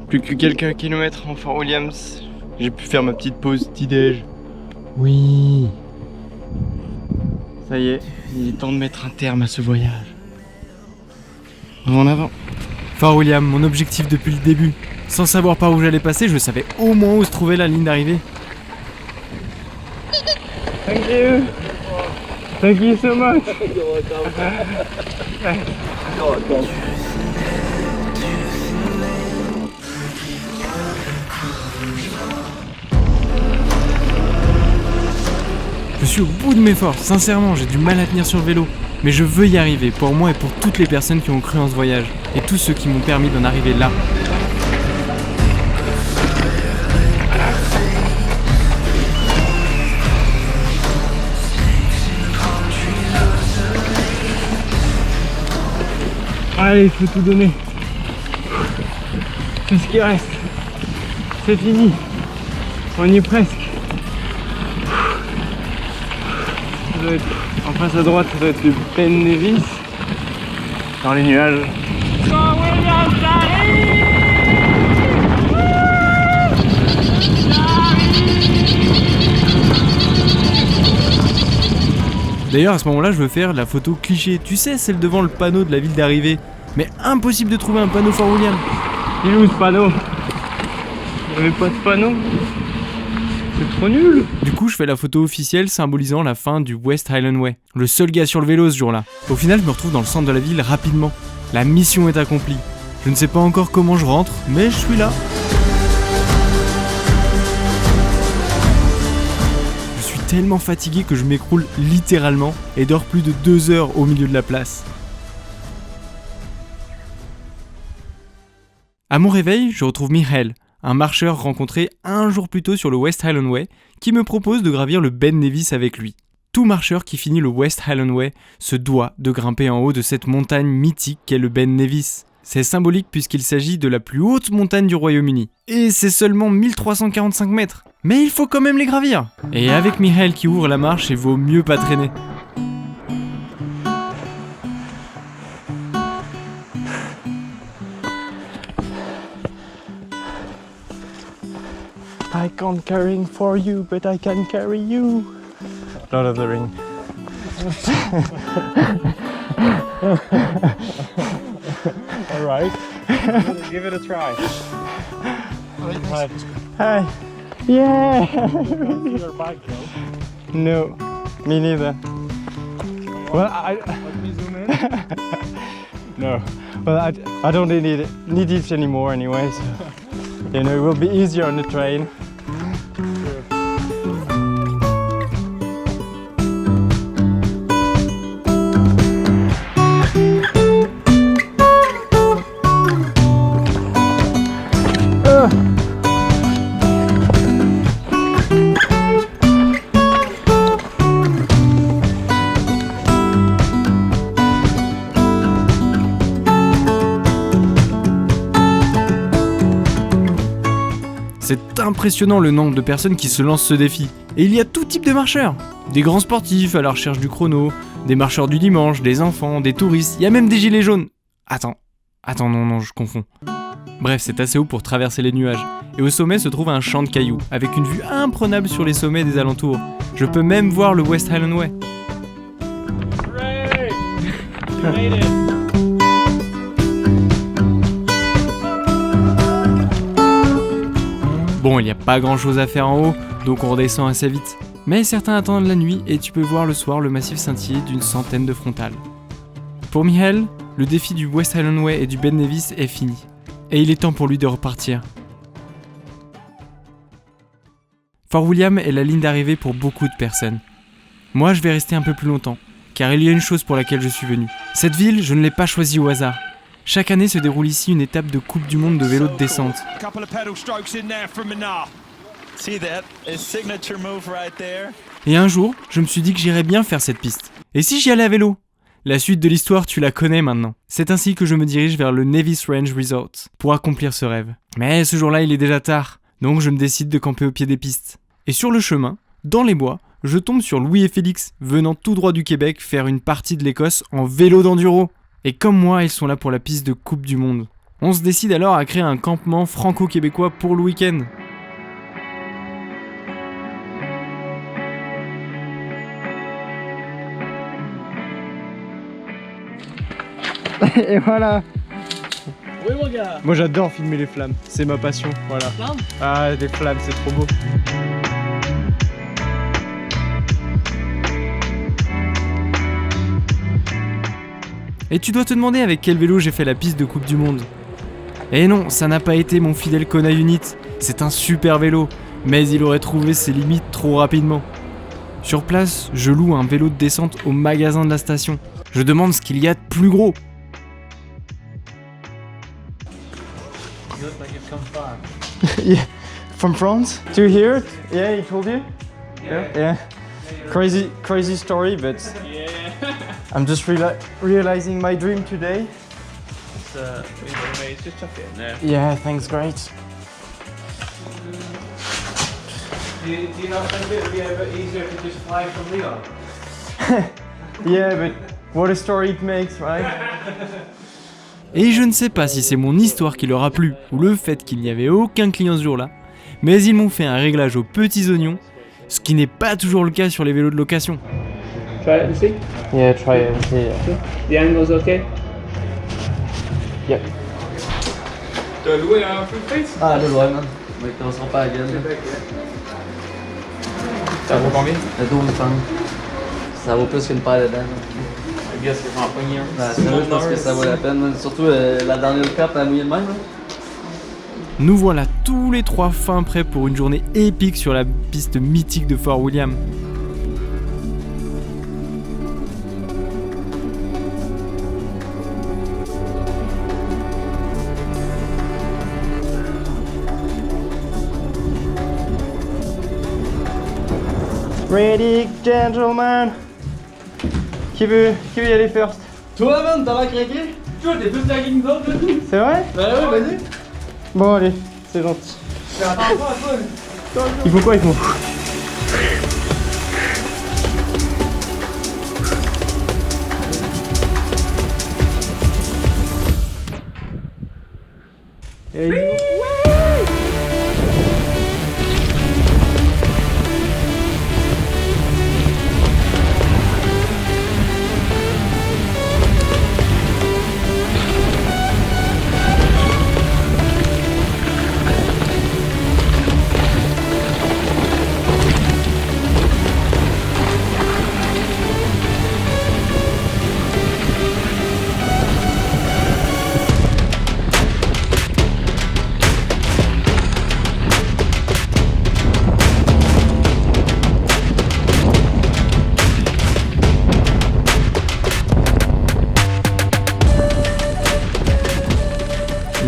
Plus que quelques kilomètres en Fort Williams. J'ai pu faire ma petite pause petit-déj. Oui. Ça y est, il est temps de mettre un terme à ce voyage. En avant. Fort William, mon objectif depuis le début. Sans savoir par où j'allais passer, je savais au moins où se trouvait la ligne d'arrivée. Thank you. Thank you so much. Je suis au bout de mes forces, sincèrement, j'ai du mal à tenir sur le vélo. Mais je veux y arriver, pour moi et pour toutes les personnes qui ont cru en ce voyage. Et tous ceux qui m'ont permis d'en arriver là. Allez, il faut tout donner. Tout ce qui reste. C'est fini. On y est presque. Ça doit être, en face à droite, ça doit être le Ben Nevis. Dans les nuages. D'ailleurs, à ce moment-là, je veux faire la photo cliché. Tu sais, celle devant le panneau de la ville d'arrivée. Mais impossible de trouver un panneau Fort William. Il est où ce panneau? Il n'y avait pas de panneau. C'est trop nul. Du coup, je fais la photo officielle symbolisant la fin du West Highland Way. Le seul gars sur le vélo ce jour-là. Au final, je me retrouve dans le centre de la ville rapidement. La mission est accomplie. Je ne sais pas encore comment je rentre, mais je suis là. Je suis tellement fatigué que je m'écroule littéralement et dors plus de 2 heures au milieu de la place. À mon réveil, je retrouve Michael, un marcheur rencontré un jour plus tôt sur le West Highland Way, qui me propose de gravir le Ben Nevis avec lui. Tout marcheur qui finit le West Highland Way se doit de grimper en haut de cette montagne mythique qu'est le Ben Nevis. C'est symbolique puisqu'il s'agit de la plus haute montagne du Royaume-Uni. Et c'est seulement 1345 mètres. Mais il faut quand même les gravir. Et avec Michael qui ouvre la marche, il vaut mieux pas traîner. I can't carry for you, but I can carry you. Lord of the Ring. All right, give it a try. Hi. Yeah. Your bike, No, me neither. Well, Let me zoom in. no. Well, I don't need it anymore anyway. So, you know, it will be easier on the train. C'est impressionnant le nombre de personnes qui se lancent ce défi. Et il y a tout type de marcheurs. Des grands sportifs à la recherche du chrono, des marcheurs du dimanche, des enfants, des touristes, il y a même des gilets jaunes. Attends, non, je confonds. Bref, c'est assez haut pour traverser les nuages. Et au sommet se trouve un champ de cailloux, avec une vue imprenable sur les sommets des alentours. Je peux même voir le West Highland Way. Hooray! You made it. Bon, il n'y a pas grand chose à faire en haut, donc on redescend assez vite. Mais certains attendent la nuit et tu peux voir le soir le massif scintiller d'une centaine de frontales. Pour Michael, le défi du West Highland Way et du Ben Nevis est fini. Et il est temps pour lui de repartir. Fort William est la ligne d'arrivée pour beaucoup de personnes. Moi, je vais rester un peu plus longtemps, car il y a une chose pour laquelle je suis venu. Cette ville, je ne l'ai pas choisie au hasard. Chaque année se déroule ici une étape de Coupe du Monde de vélo de descente. Et un jour, je me suis dit que j'irais bien faire cette piste. Et si j'y allais à vélo ? La suite de l'histoire, tu la connais maintenant. C'est ainsi que je me dirige vers le Nevis Range Resort pour accomplir ce rêve. Mais ce jour-là, il est déjà tard, donc je me décide de camper au pied des pistes. Et sur le chemin, dans les bois, je tombe sur Louis et Félix, venant tout droit du Québec faire une partie de l'Écosse en vélo d'enduro. Et comme moi, ils sont là pour la piste de Coupe du Monde. On se décide alors à créer un campement franco-québécois pour le week-end. Et voilà. Oui, mon gars. Moi j'adore filmer les flammes, c'est ma passion, voilà. Flammes? Ah, des flammes, c'est trop beau. Et tu dois te demander avec quel vélo j'ai fait la piste de Coupe du Monde. Et non, ça n'a pas été mon fidèle Kona Unit, c'est un super vélo, mais il aurait trouvé ses limites trop rapidement. Sur place, je loue un vélo de descente au magasin de la station. Je demande ce qu'il y a de plus gros. You look like you've come far. Yeah, from France to here? Yeah, he told you? Yeah. Crazy story, but Yeah. I'm just realizing my dream today. It's just chuck it in there. Yeah, thanks, great. Do you not think it would be a bit easier to just fly from Leon? Yeah, but what a story it makes, right? Et je ne sais pas si c'est mon histoire qui leur a plu ou le fait qu'il n'y avait aucun client ce jour-là, mais ils m'ont fait un réglage aux petits oignons, ce qui n'est pas toujours le cas sur les vélos de location. Try it and see. Yeah, try it and see. The angle's okay. Yeah. Tu as loué un full face? Ah, le droit, man. Mais on sera pas à la gueule. Ça vaut combien? Le 12 pounds. Ça vaut plus qu'une paire de dents. I guess que j'en pogne un. Ouais, sérieux, je pense que ça vaut la peine, man. Surtout la dernière cap, elle a mouillé de même. Là. Nous voilà tous les trois fin prêts pour une journée épique sur la piste mythique de Fort William. Ready, gentlemen. Qui veut y aller first? Toi, man, t'as l'air craqué? Toi, t'es plus tagué que nous autres, là. C'est vrai? Ben ouais, vas-y. Bon, allez, c'est gentil. Mais attends pas, toi. Il faut quoi, il faut? Et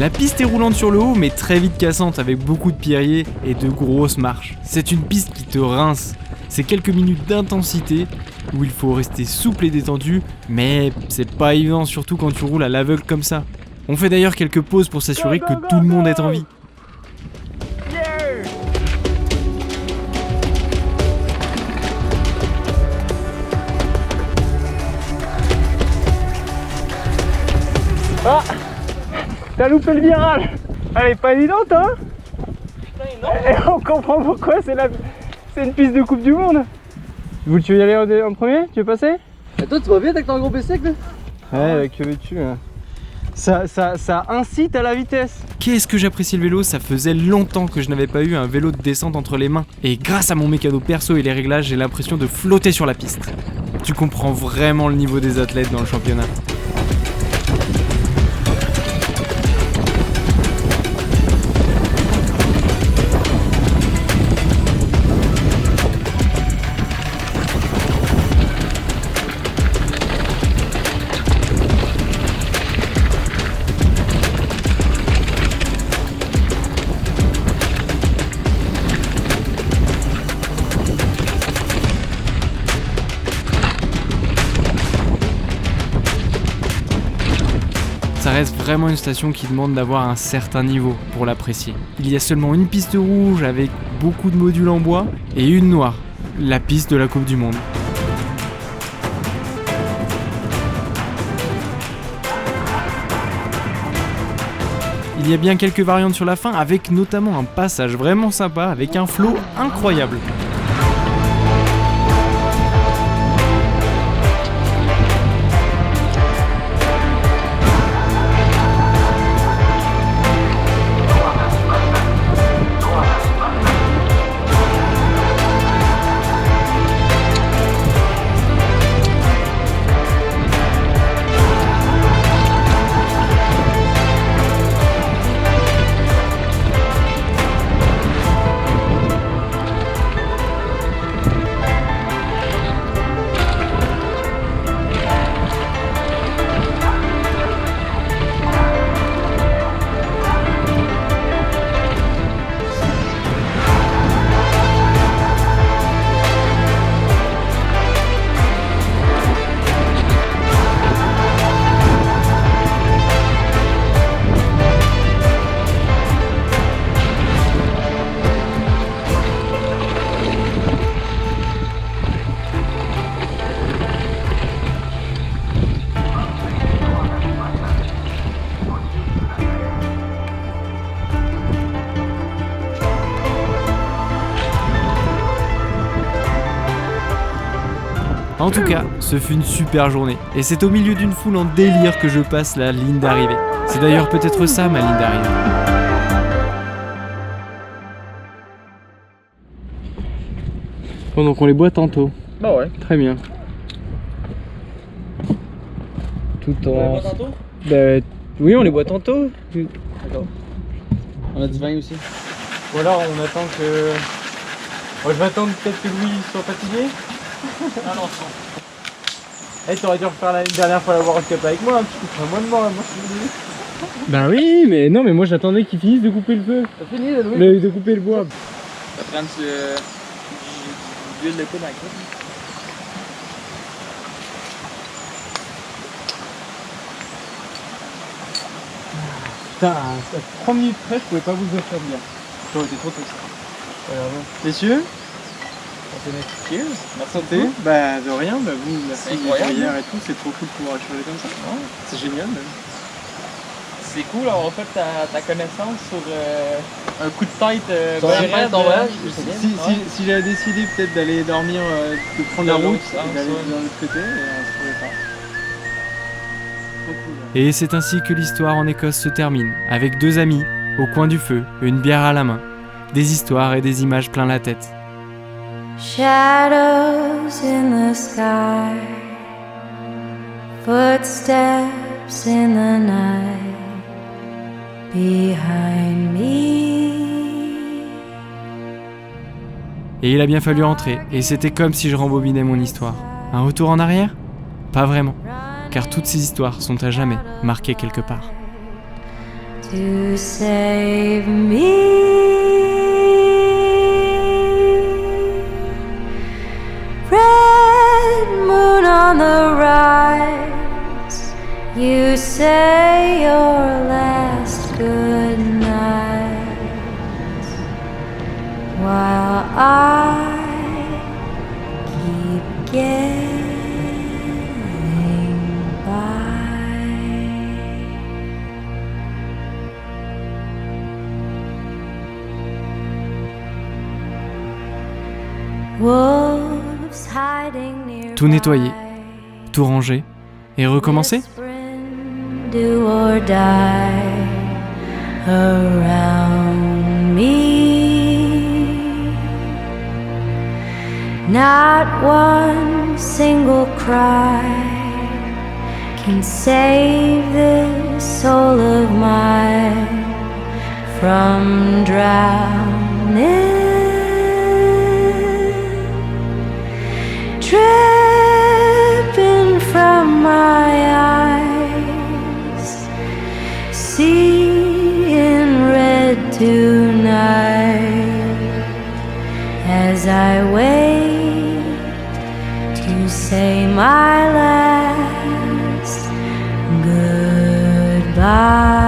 La piste est roulante sur le haut mais très vite cassante avec beaucoup de pierriers et de grosses marches. C'est une piste qui te rince. C'est quelques minutes d'intensité où il faut rester souple et détendu, mais c'est pas évident surtout quand tu roules à l'aveugle comme ça. On fait d'ailleurs quelques pauses pour s'assurer que tout le monde est en vie. ah, t'as loupé le virage. Elle est pas évidente, hein? Et on comprend pourquoi, c'est une piste de Coupe du Monde. Tu veux y aller en premier? Tu veux passer? Et toi, tu vas vite avec ton gros bicycle, là? Ouais, que veux-tu? Hein. Ça incite à la vitesse. Qu'est-ce que j'apprécie le vélo, ça faisait longtemps que je n'avais pas eu un vélo de descente entre les mains. Et grâce à mon mécano perso et les réglages, j'ai l'impression de flotter sur la piste. Tu comprends vraiment le niveau des athlètes dans le championnat. Ça reste vraiment une station qui demande d'avoir un certain niveau pour l'apprécier. Il y a seulement une piste rouge avec beaucoup de modules en bois et une noire, la piste de la Coupe du Monde. il y a bien quelques variantes sur la fin, avec notamment un passage vraiment sympa, avec un flow incroyable. En tout cas, ce fut une super journée, et c'est au milieu d'une foule en délire que je passe la ligne d'arrivée. C'est d'ailleurs peut-être ça ma ligne d'arrivée. Bon, donc on les boit tantôt. Bah ouais. Très bien. Tout On en... va tantôt? Bah, oui, on les boit tantôt. D'accord. On a du vin aussi. Ou alors on attend que... Bon, je vais attendre peut-être que Louis soit fatigué. Ah non, Eh, t'aurais dû refaire la dernière fois la World Cup avec moi, tu couperas moins de mort là, moi je suis venu. Ben oui, mais non, mais moi j'attendais qu'ils finissent de couper le feu. T'as fini là, Louis? De couper le bois. Ça prend de l'huile de coude avec ça. Putain, à 3 minutes près, je pouvais pas vous offrir de bière. J'aurais été trop triste. Messieurs, Cheers. Merci santé. beaucoup. Bah de rien, bah vous, la C'est famille incroyable. hier et tout, c'est trop cool de pouvoir échanger comme ça. Ouais. C'est génial même. C'est cool d'avoir fait ta connaissance sur un coup de tête. Ton voyage, si j'avais décidé peut-être d'aller dormir, de prendre la De l'autre route sens, et d'aller ouais. de l'autre côté, et on se trouvait pas. Trop cool. Et c'est ainsi que l'histoire en Écosse se termine, avec deux amis, au coin du feu, une bière à la main, des histoires et des images plein la tête. Shadows in the sky, footsteps in the night behind me. Et il a bien fallu entrer, et c'était comme si je rembobinais mon histoire. Un retour en arrière ? Pas vraiment, car toutes ces histoires sont à jamais marquées quelque part. To save me. Red moon on the rise, you say your last good night, while I keep getting by. Wolves hiding nearby. Tout nettoyer, tout ranger, et recommencer ? Do or die around me. Not one single cry can save this soul of mine from drowning. Dripping from my eyes, seeing red tonight, as I wait to say my last goodbye.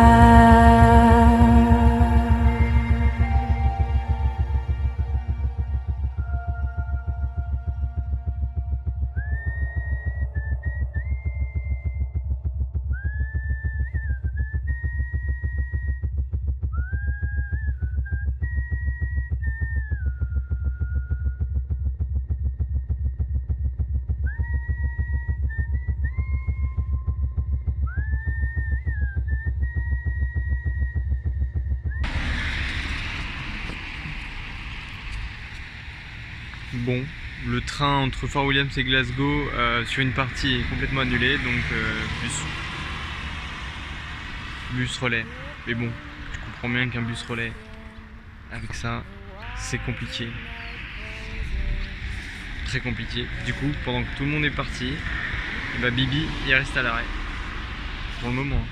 Bon, le train entre Fort Williams et Glasgow sur une partie est complètement annulé, donc bus relais. Mais bon, je comprends bien qu'un bus relais avec ça, c'est compliqué. Très compliqué. Du coup, pendant que tout le monde est parti, bah Bibi il reste à l'arrêt. Pour le moment.